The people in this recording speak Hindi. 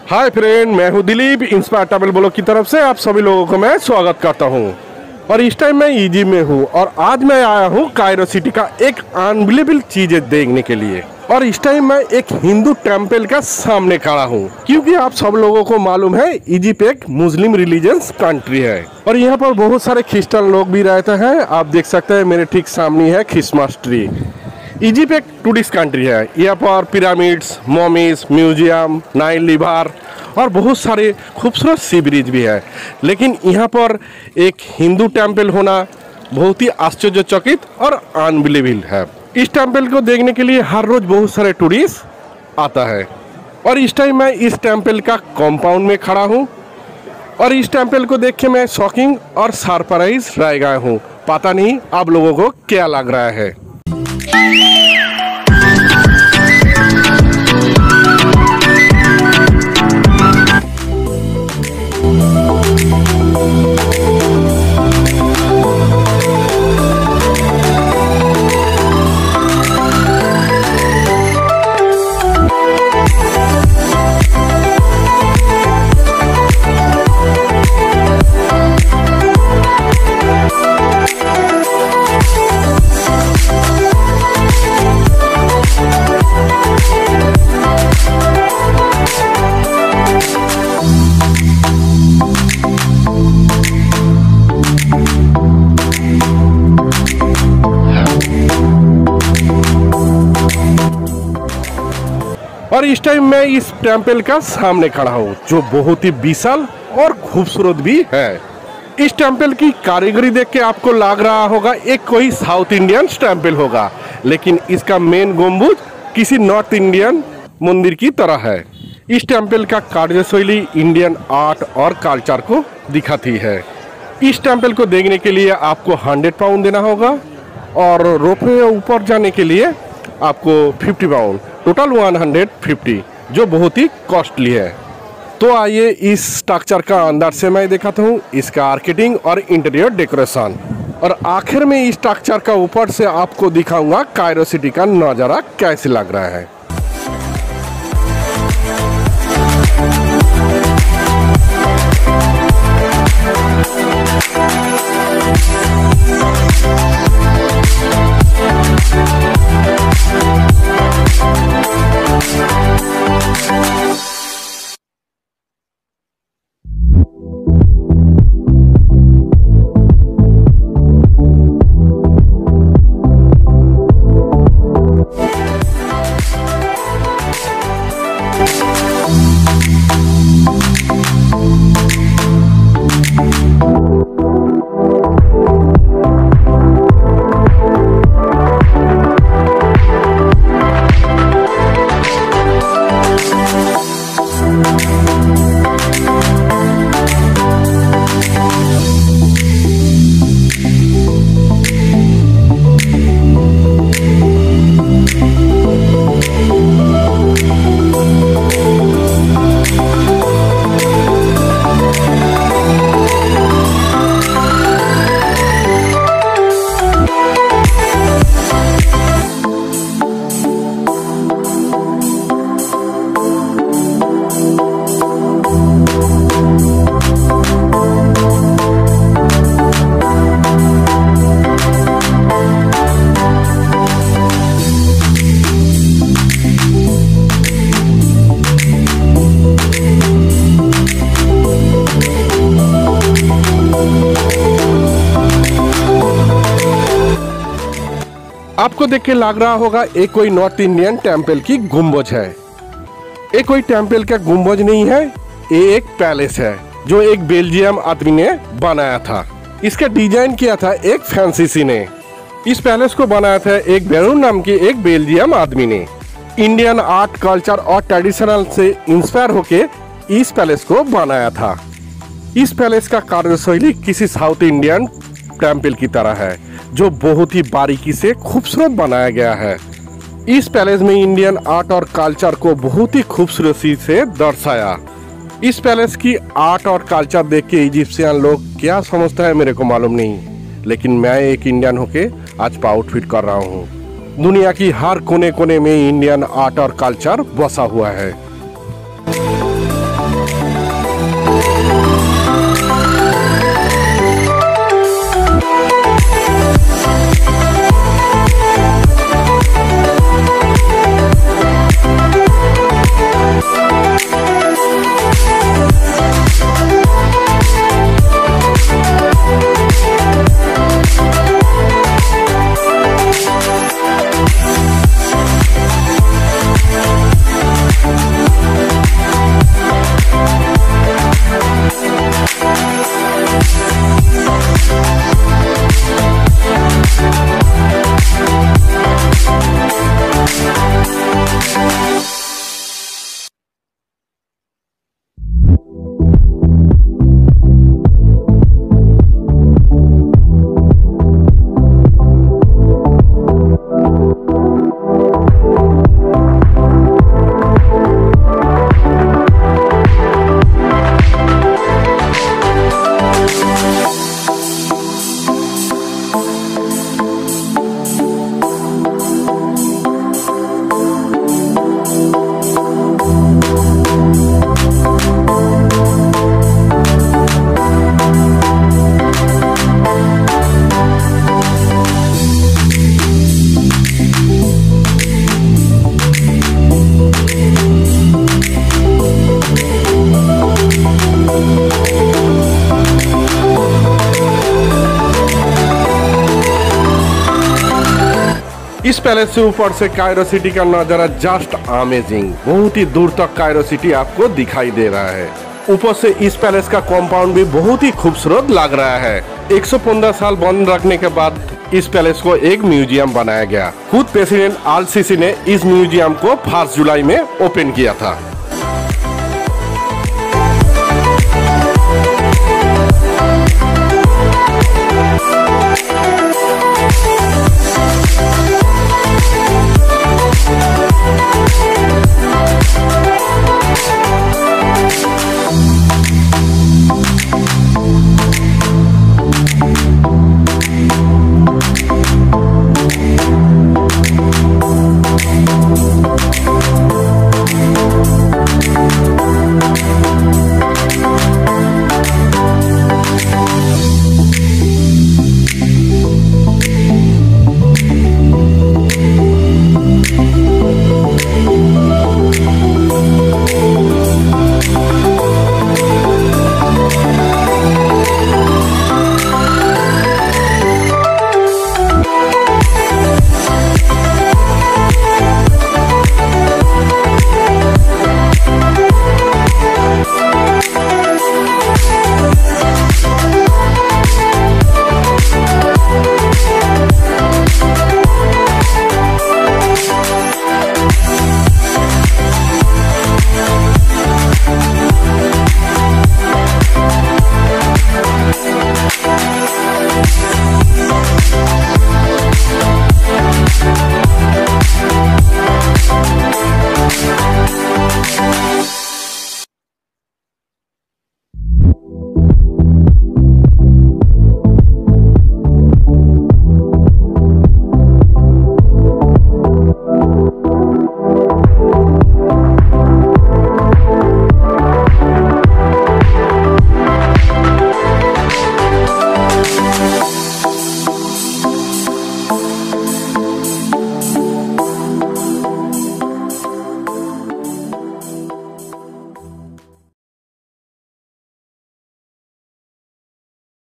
हाय फ्रेंड, मैं हूं दिलीप। इंस्पायर ट्रैवल ब्लॉग की तरफ से आप सभी लोगों को मैं स्वागत करता हूं। और इस टाइम मैं इजिप्ट में हूं और आज मैं आया हूं कायरो सिटी का एक अनबिलीवेबल चीजें देखने के लिए। और इस टाइम मैं एक हिंदू टेम्पल का सामने खड़ा हूं, क्योंकि आप सब लोगों को मालूम है इजिप्ट एक मुस्लिम रिलीजियस कंट्री है और यहाँ पर बहुत सारे क्रिश्चियन लोग भी रहते हैं। आप देख सकते हैं मेरे ठीक सामने है क्रिसमस ट्री। इजिप्ट एक टूरिस्ट कंट्री है। यहाँ पर pyramids, mummies, museum, Nile river और बहुत सारे खूबसूरत सी ब्रिज भी है। लेकिन यहाँ पर एक हिंदू टेम्पल होना बहुत ही आश्चर्यचकित और अनबिलीवेबल है। इस टेम्पल को देखने के लिए हर रोज बहुत सारे टूरिस्ट आता है। और इस टाइम मैं इस टेम्पल का कॉम्पाउंड में खड़ा हूँ और इस टेम्पल को देख के मैं शॉकिंग और सरप्राइज रह गया हूँ। पता नहीं आप लोगों को क्या लग रहा है। और इस टाइम मैं इस टेम्पल का सामने खड़ा हूँ, जो बहुत ही विशाल और खूबसूरत भी है। इस टेम्पल की कारीगरी देख के आपको लग रहा होगा एक कोई साउथ इंडियन टेम्पल होगा, लेकिन इसका मेन गम्बुज किसी नॉर्थ इंडियन मंदिर की तरह है। इस टेम्पल का कार्यशैली इंडियन आर्ट और कल्चर को दिखाती है। इस टेम्पल को देखने के लिए आपको 100 पाउंड देना होगा और रोपवे ऊपर जाने के लिए आपको 50 पाउंड, टोटल 150, जो बहुत ही कॉस्टली है। तो आइए इस स्ट्रक्चर का अंदर से मैं दिखाता हूँ इसका आर्किटेक्चर और इंटीरियर डेकोरेशन। और आखिर में इस स्ट्रक्चर का ऊपर से आपको दिखाऊंगा कायरो सिटी का नज़ारा कैसे लग रहा है। आपको देख के लग रहा होगा एक कोई नॉर्थ इंडियन टेम्पल की गुम्बज है। एक कोई टेम्पल का गुम्बज नहीं है, ये एक पैलेस है जो एक बेल्जियम आदमी ने बनाया था। इसका डिजाइन किया था एक फ्रांसीसी ने। इस पैलेस को बनाया था एक बेरून नाम के एक बेल्जियम आदमी ने। इंडियन आर्ट, कल्चर और ट्रेडिशनल से इंस्पायर होके इस पैलेस को बनाया था। इस पैलेस का कार्यशैली किसी साउथ इंडियन टेम्पल की तरह है, जो बहुत ही बारीकी से खूबसूरत बनाया गया है। इस पैलेस में इंडियन आर्ट और कल्चर को बहुत ही खूबसूरती से दर्शाया। इस पैलेस की आर्ट और कल्चर देख के इजिप्शियन लोग क्या समझता है मेरे को मालूम नहीं, लेकिन मैं एक इंडियन होके आज प्राउड फील कर रहा हूँ। दुनिया की हर कोने कोने में इंडियन आर्ट और कल्चर बसा हुआ है। इस पैलेस से ऊपर से कायरो सिटी का नजारा जस्ट अमेजिंग। बहुत ही दूर तक कायरो सिटी आपको दिखाई दे रहा है। ऊपर से इस पैलेस का कॉम्पाउंड भी बहुत ही खूबसूरत लग रहा है। 115 साल बंद रखने के बाद इस पैलेस को एक म्यूजियम बनाया गया। खुद प्रेसिडेंट अल सीसी ने इस म्यूजियम को 1 जुलाई में ओपन किया था।